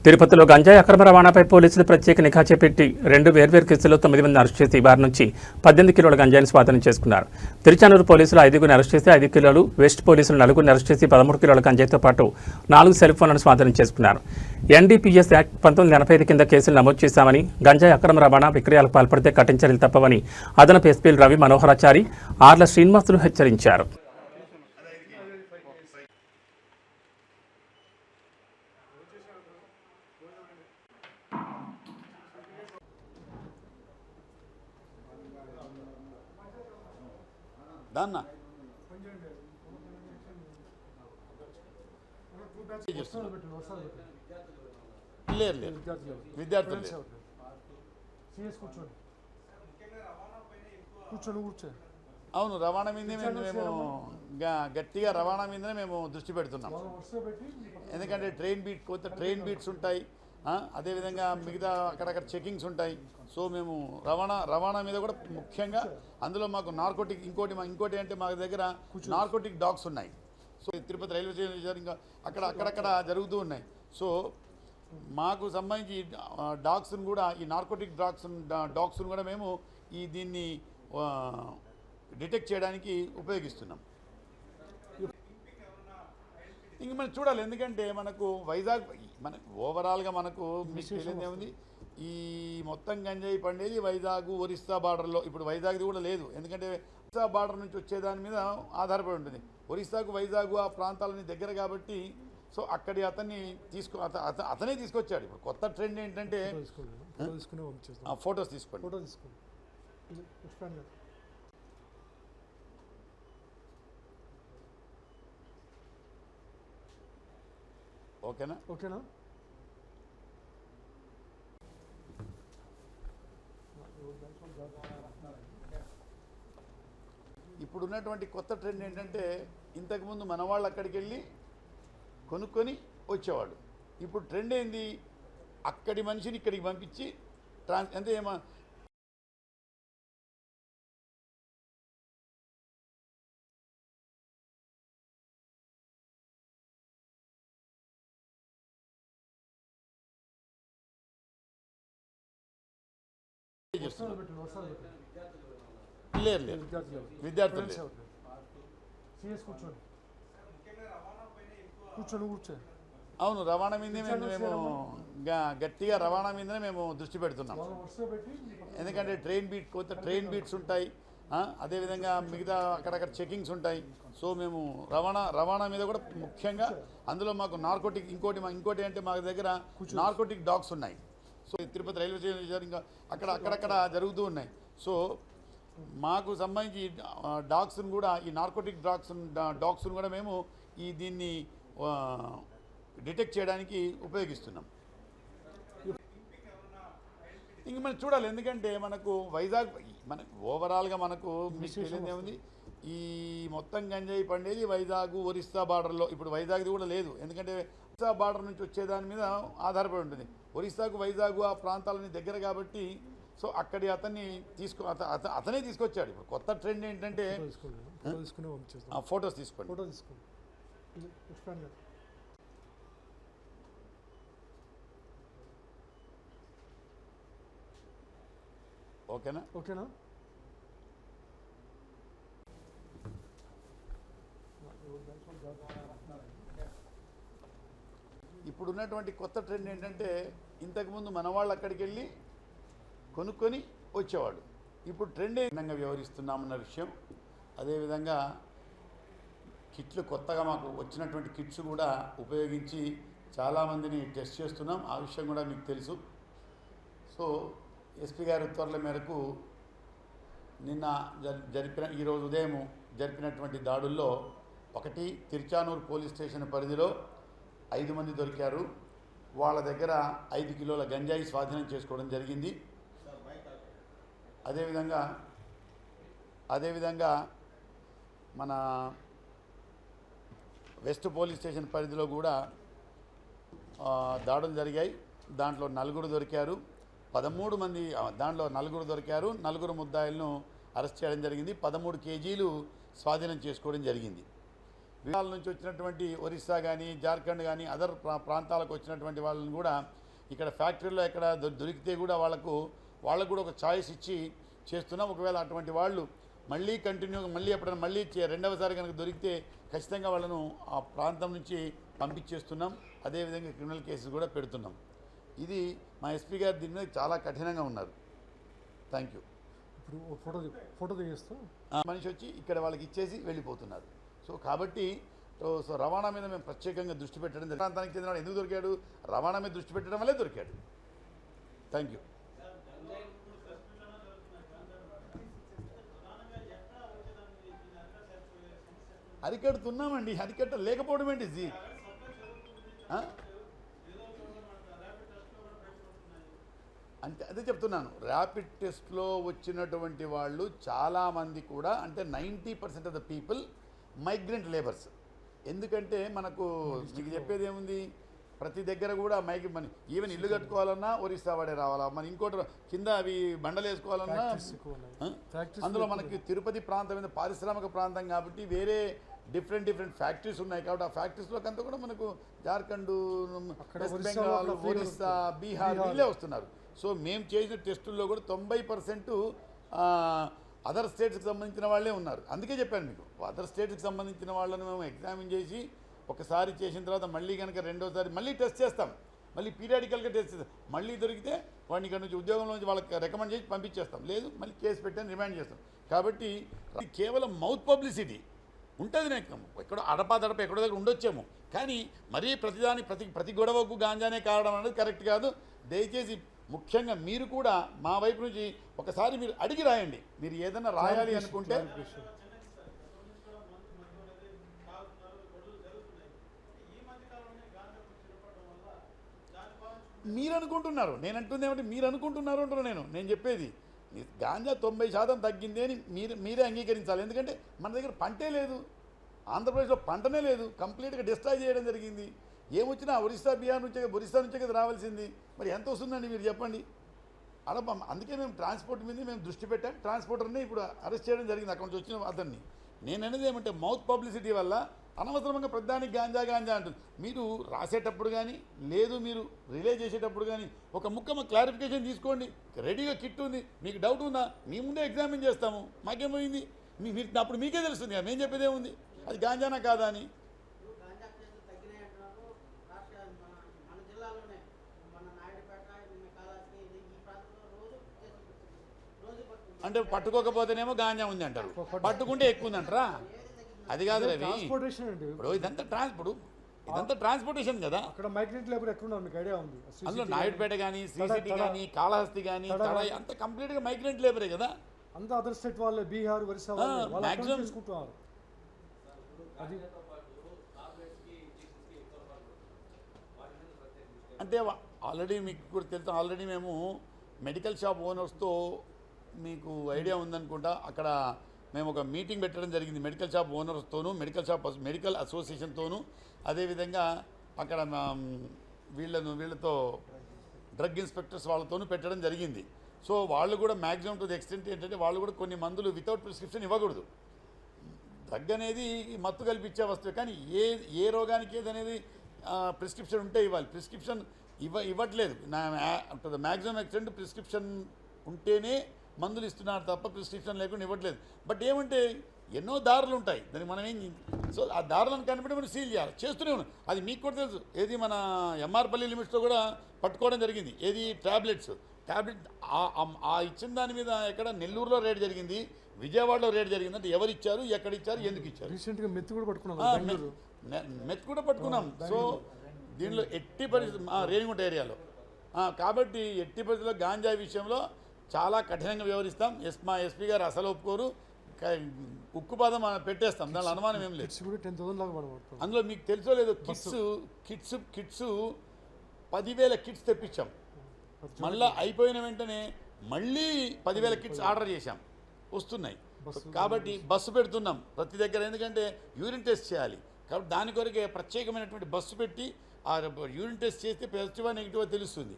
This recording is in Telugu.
తిరుపతిలో గంజాయి అక్రమ రవాణాపై పోలీసులు ప్రత్యేక నిఘా చేపట్టి 2 వేర్వేరు కేసుల్లో 9 మందిని అరెస్ట్ చేసి వారి నుంచి 18 కిలోల గంజాయిని స్వాధీనం చేసుకున్నారు. తిరుచానూరు పోలీసులు 5గురిని అరెస్ట్ చేసి 5 కిలోలు, వెస్ట్ పోలీసులు 4గురిని అరెస్ట్ చేసి 13 కిలోల గంజాయితో పాటు 4 సెల్ ఫోన్లను స్వాధీనం చేసుకున్నారు. ఎన్డీపీఎస్ యాక్ట్ 1985 కింద కేసులు నమోదు చేశామని, గంజాయి అక్రమ రవాణా విక్రయాలకు పాల్పడితే కఠిన చర్యలు తప్పవని అదనపు ఎస్పీలు రవి మనోహరాచారి, ఆర్ల శ్రీనివాసులు హెచ్చరించారు. దాన్న లేదు విద్యార్థులు అవును, రవాణా మీదే మేము గట్టిగా రవాణా మీదనే మేము దృష్టి పెడుతున్నాం. ఎందుకంటే ట్రైన్ బీట్స్ ఉంటాయి, అదేవిధంగా మిగతా అక్కడక్కడ చెకింగ్స్ ఉంటాయి. సో మేము రవాణా మీద కూడా ముఖ్యంగా అందులో మాకు నార్కోటిక్ ఇంకోటి అంటే మా దగ్గర నార్కోటిక్ డాగ్స్ ఉన్నాయి. సో తిరుపతి రైల్వే స్టేషన్ ఇంకా అక్కడక్కడ జరుగుతూ ఉన్నాయి. సో మాకు సంబంధించి డాగ్స్ను కూడా ఈ నార్కోటిక్ డాగ్స్ను కూడా మేము దీన్ని డిటెక్ట్ చేయడానికి ఉపయోగిస్తున్నాం. ఇంక మనం చూడాలి, ఎందుకంటే మనకు వైజాగ్ ఓవరాల్గా మనకు మీకు తెలియదే ఉంది. ఈ మొత్తం గంజాయి పండేది వైజాగ్ ఒరిస్సా బార్డర్లో. ఇప్పుడు వైజాగ్ది కూడా లేదు, ఎందుకంటే ఒరిస్సా బార్డర్ నుంచి వచ్చేదాని మీద ఆధారపడి ఉంటుంది. ఒరిస్సాకు వైజాగ్ ఆ ప్రాంతాలని దగ్గర కాబట్టి సో అక్కడి అతనే తీసుకొచ్చాడు. ఇప్పుడు కొత్త ట్రెండ్ ఏంటంటే ఫొటోస్ తీసుకోండి. ఓకేనా? ఇప్పుడు ఉన్నటువంటి కొత్త ట్రెండ్ ఏంటంటే ఇంతకుముందు మన వాళ్ళు అక్కడికి వెళ్ళి కొనుక్కొని వచ్చేవాళ్ళు. ఇప్పుడు ట్రెండ్ ఏంది, అక్కడి మనిషిని ఇక్కడికి పంపించి అంటే లేదు విద్యార్థులు అవును, రవాణా మీదే మేము గట్టిగా రవాణా మీదనే మేము దృష్టి పెడుతున్నాం. ఎందుకంటే ట్రైన్ బీట్స్ ఉంటాయి, అదేవిధంగా మిగతా అక్కడక్కడ చెకింగ్స్ ఉంటాయి. సో మేము రవాణా మీద కూడా ముఖ్యంగా అందులో మాకు నార్కోటిక్ ఇంకోటి అంటే మా దగ్గర నార్కోటిక్ డాగ్స్ ఉన్నాయి. సో తిరుపతి రైల్వే స్టేషన్ ఇంకా అక్కడక్కడ జరుగుతూ ఉన్నాయి. సో మాకు సంబంధించి డాగ్స్ను కూడా ఈ నార్కోటిక్ డాగ్స్ను కూడా మేము దీన్ని డిటెక్ట్ చేయడానికి ఉపయోగిస్తున్నాం. ఇంక మనం చూడాలి, ఎందుకంటే మనకు వైజాగ్ ఓవరాల్గా మనకు మీకు తెలియదే ఉంది. ఈ మొత్తం గంజాయి పండేది వైజాగ్ ఒరిస్సా బార్డర్లో. ఇప్పుడు వైజాగ్ది కూడా లేదు, ఎందుకంటే ఒరిస్సా బార్డర్ నుంచి వచ్చేదాని మీద ఆధారపడి ఉంటుంది. ఒరిస్సాకు వైజాగ్ ఆ ప్రాంతాలని దగ్గర కాబట్టి సో అక్కడి అతనే తీసుకొచ్చాడు. ఇప్పుడు కొత్త ట్రెండ్ ఏంటంటే ఫొటోస్ తీసుకోండి. ఓకేనా? ఇప్పుడు ఉన్నటువంటి కొత్త ట్రెండ్ ఏంటంటే ఇంతకుముందు మన వాళ్ళు అక్కడికి వెళ్ళి కొనుక్కొని వచ్చేవాళ్ళు. ఇప్పుడు ట్రెండ్ విధంగా వ్యవహరిస్తున్నామన్న విషయం, అదేవిధంగా కిట్లు కొత్తగా మాకు వచ్చినటువంటి కిట్స్ కూడా ఉపయోగించి చాలామందిని టెస్ట్ చేస్తున్నాం. ఆ విషయం కూడా మీకు తెలుసు. సో ఎస్పీ గారి ఉత్తర్వుల మేరకు ఈరోజు ఉదయం జరిపినటువంటి దాడుల్లో ఒకటి తిరుచానూరు పోలీస్ స్టేషన్ పరిధిలో 5 మంది దొరికారు. వాళ్ళ దగ్గర 5 కిలోల గంజాయి స్వాధీనం చేసుకోవడం జరిగింది. అదేవిధంగా మన వెస్ట్ పోలీస్ స్టేషన్ పరిధిలో కూడా దాడులు జరిగాయి. దాంట్లో 4 దొరికారు. 13 మంది, దాంట్లో 4 దొరికారు. 4 ముద్దాయిలను అరెస్ట్ చేయడం జరిగింది. 13 కేజీలు స్వాధీనం చేసుకోవడం జరిగింది. విదేశాల నుంచి వచ్చినటువంటి ఒరిస్సా కానీ జార్ఖండ్ కానీ అదర్ ప్రాంతాలకు వచ్చినటువంటి వాళ్ళని కూడా ఇక్కడ ఫ్యాక్టరీలో ఎక్కడ దొరికితే కూడా వాళ్ళకు కూడా ఒక చాయిస్ ఇచ్చి చేస్తున్నాం. ఒకవేళ అటువంటి వాళ్ళు మళ్ళీ కంటిన్యూగా మళ్ళీ ఎప్పుడైనా మళ్ళీ రెండవసారి కనుక దొరికితే ఖచ్చితంగా వాళ్ళను ఆ ప్రాంతం నుంచి పంపించేస్తున్నాం. అదేవిధంగా క్రిమినల్ కేసులు కూడా పెడుతున్నాం. ఇది మా ఎస్పీ గారు దీని మీద చాలా కఠినంగా ఉన్నారు. Thank you. ఇప్పుడు ఫోటో తీస్తాం మనిషి వచ్చి ఇక్కడ వాళ్ళకి ఇచ్చేసి వెళ్ళిపోతున్నారు. సో కాబట్టి రవాణా మీద మేము ప్రత్యేకంగా దృష్టి పెట్టడం జరిగింది. ప్రాంతానికి చెందిన ఎందుకు దొరికాడు? రవాణా మీద దృష్టి పెట్టడం వల్లే దొరికాడు. Thank you. అరికడుతున్నామండి. అరికట్ట లేకపోవడం ఏంటి? అంటే అదే చెప్తున్నాను, ర్యాపిడ్ టెస్ట్లో వచ్చినటువంటి వాళ్ళు చాలామంది కూడా అంటే 90% of the people migrant labours. ఎందుకంటే మనకు మీకు చెప్పేది ఏముంది, ప్రతి దగ్గర కూడా మన ఈవెన్ ఇల్లు కట్టుకోవాలన్నా ఒరిస్సా వాడే రావాలా, మన ఇంకోటి కింద అవి బండలు వేసుకోవాలన్నా అందులో మనకి తిరుపతి ప్రాంతం మీద పారిశ్రామిక ప్రాంతం కాబట్టి వేరే డిఫరెంట్ ఫ్యాక్టరీస్ ఉన్నాయి. కాబట్టి ఆ ఫ్యాక్టరీస్లోకి అంతా కూడా మనకు జార్ఖండ్, వెస్ట్ బెంగాల్, ఒరిస్సా, బీహార్ వీళ్ళే వస్తున్నారు. సో మేము చేసిన టెస్టుల్లో కూడా 90% అదర్ స్టేట్స్కి సంబంధించిన వాళ్ళే ఉన్నారు. అందుకే చెప్పాను మీకు, అదర్ స్టేట్స్కి సంబంధించిన వాళ్ళని మేము ఎగ్జామిన్ చేసి ఒకసారి చేసిన తర్వాత మళ్ళీ కనుక రెండోసారి మళ్ళీ టెస్ట్ చేస్తాం. మళ్ళీ పీరియాడికల్గా టెస్ట్ చేస్తాం. మళ్ళీ దొరికితే వాడిని ఇక్కడ నుంచి ఉద్యోగంలో నుంచి వాళ్ళకి రికమెండ్ చేసి పంపించేస్తాం. లేదు మళ్ళీ కేసు పెట్టని రిమాండ్ చేస్తాం. కాబట్టి కేవలం మౌత్ పబ్లిసిటీ ఉంటుంది. నాకు ఎక్కడో అడపాదడప ఎక్కడో దగ్గర ఉండొచ్చేమో, కానీ మరీ ప్రతి గొడవకు గాంజానే కారణం అనేది కరెక్ట్ కాదు. దయచేసి ముఖ్యంగా మీరు కూడా మా వైపు నుంచి ఒకసారి మీరు అడిగి రాయండి. మీరు ఏదైనా రాయాలి అనుకుంటే మీరు అనుకుంటున్నారు, నేను అంటుంది ఏమంటే మీరు అనుకుంటున్నారు అంటున్నా. నేను చెప్పేది గాంజా 90% తగ్గింది అని మీరే అంగీకరించాలి. ఎందుకంటే మన దగ్గర పంటే లేదు, ఆంధ్రప్రదేశ్లో పంటనే లేదు, కంప్లీట్గా డిస్ట్రాయ్ చేయడం జరిగింది. ఏమొచ్చినా ఒరిస్సా నుంచే కదా రావాల్సింది. మరి ఎంత వస్తుందండి మీరు చెప్పండి. అందుకే మేము ట్రాన్స్పోర్ట్ మీద మేము దృష్టి పెట్టాం. ట్రాన్స్పోర్టర్ని ఇప్పుడు అరెస్ట్ చేయడం జరిగింది అక్కడి నుంచి వచ్చిన అతన్ని. నేను అనేది ఏమంటే మౌత్ పబ్లిసిటీ వల్ల అనవసరంగా ప్రధానికి గాంజా అంటుంది. మీరు రాసేటప్పుడు కానీ లేదు మీరు రిలే చేసేటప్పుడు కానీ ఒక ముక్క మా క్లారిఫికేషన్ తీసుకోండి. రెడీగా కిట్ ఉంది, మీకు డౌట్ ఉందా మీ ముందే ఎగ్జామిన్ చేస్తాము. మాకేమైంది మీరు అప్పుడు మీకే తెలుస్తుంది కదా మేము చెప్పేదే ఉంది అది గాంజానా కాదా అని. అంటే పట్టుకోకపోతేనేమో గాంజా ఉంది అంటారు, పట్టుకుంటే ఎక్కువ ఉందంటారా? అది కాదు రవి. ఇప్పుడు ఇదంతా ట్రాన్స్పోర్టేషన్ కదా. అందులో నాయుడుపేట కానీ శ్రీసిటీ కానీ కాళహస్తి కానీ అంత కంప్లీట్గా మైగ్రెంట్ లేబరే కదా. అంతా అదర్ స్టేట్ వాళ్ళే, బీహార్, ఒరిస్సా తీసుకుంటున్నారు. అంటే ఆల్రెడీ మీకు కూడా తెలుసు, ఆల్రెడీ మేము మెడికల్ షాప్ ఓనర్స్తో మీకు ఐడియా ఉందనుకుంటా, అక్కడ మేము ఒక మీటింగ్ పెట్టడం జరిగింది మెడికల్ షాప్ ఓనర్స్తోనూ, మెడికల్ అసోసియేషన్తోనూ, అదేవిధంగా అక్కడ వీళ్ళతో డ్రగ్ ఇన్స్పెక్టర్స్ వాళ్ళతోనూ పెట్టడం జరిగింది. సో వాళ్ళు కూడా మ్యాక్సిమం టు ది ఎక్స్టెంట్ ఏంటంటే వాళ్ళు కూడా కొన్ని మందులు వితౌట్ ప్రిస్క్రిప్షన్ ఇవ్వకూడదు. డ్రగ్ అనేది మత్తు కల్పించే వస్తువు, కానీ ఏ రోగానికి ఏదనేది ప్రిస్క్రిప్షన్ ఉంటే ఇవ్వాలి. ప్రిస్క్రిప్షన్ ఇవ్వట్లేదు. To the maximum extent prescription ఉంటేనే మందులు ఇస్తున్నారు తప్ప ప్రిస్క్రిప్షన్ లేకుండా ఇవ్వట్లేదు. బట్ ఏమంటే ఎన్నో దారులు ఉంటాయి దానికి మనం ఏం. సో ఆ దారులను కనిపెట్టి మనం సీల్ చేయాలి, చేస్తూనే ఉన్నాం. అది మీకు కూడా తెలుసు. ఏది మన ఎంఆర్పల్లి లిమిట్స్లో కూడా పట్టుకోవడం జరిగింది. ఏది ట్యాబ్లెట్ ఆ ఇచ్చిన దాని మీద ఎక్కడ నెల్లూరులో రేట్ జరిగింది, విజయవాడలో రేట్ జరిగింది. అంటే ఎవరు ఇచ్చారు, ఎక్కడ ఇచ్చారు, ఎందుకు ఇచ్చారు. రీసెంట్గా మెత్ కూడా పట్టుకున్నాం. సో దీనిలో ఎట్టి పరిస్థితి రేణిగుంట ఏరియాలో. కాబట్టి ఎట్టి పరిస్థితుల్లో గాంజా విషయంలో చాలా కఠినంగా వ్యవహరిస్తాం. మా ఎస్పీ గారు అసలు ఒప్పుకోరు, ఉక్కుపాదం పెట్టేస్తాం, దానిలో అనుమానం ఏం లేదు. అందులో మీకు తెలుసో లేదో కిట్స్ 10,000 కిట్స్ తెప్పించాం. మళ్ళీ అయిపోయిన వెంటనే మళ్ళీ 10,000 కిట్స్ ఆర్డర్ చేశాం, వస్తున్నాయి. కాబట్టి బస్సు పెడుతున్నాం ప్రతి దగ్గర, ఎందుకంటే యూరిన్ టెస్ట్ చేయాలి. కాబట్టి దాని కొరకే ప్రత్యేకమైనటువంటి బస్సు పెట్టి ఆ యూరిన్ టెస్ట్ చేస్తే పాజిటివా నెగిటివా తెలుస్తుంది.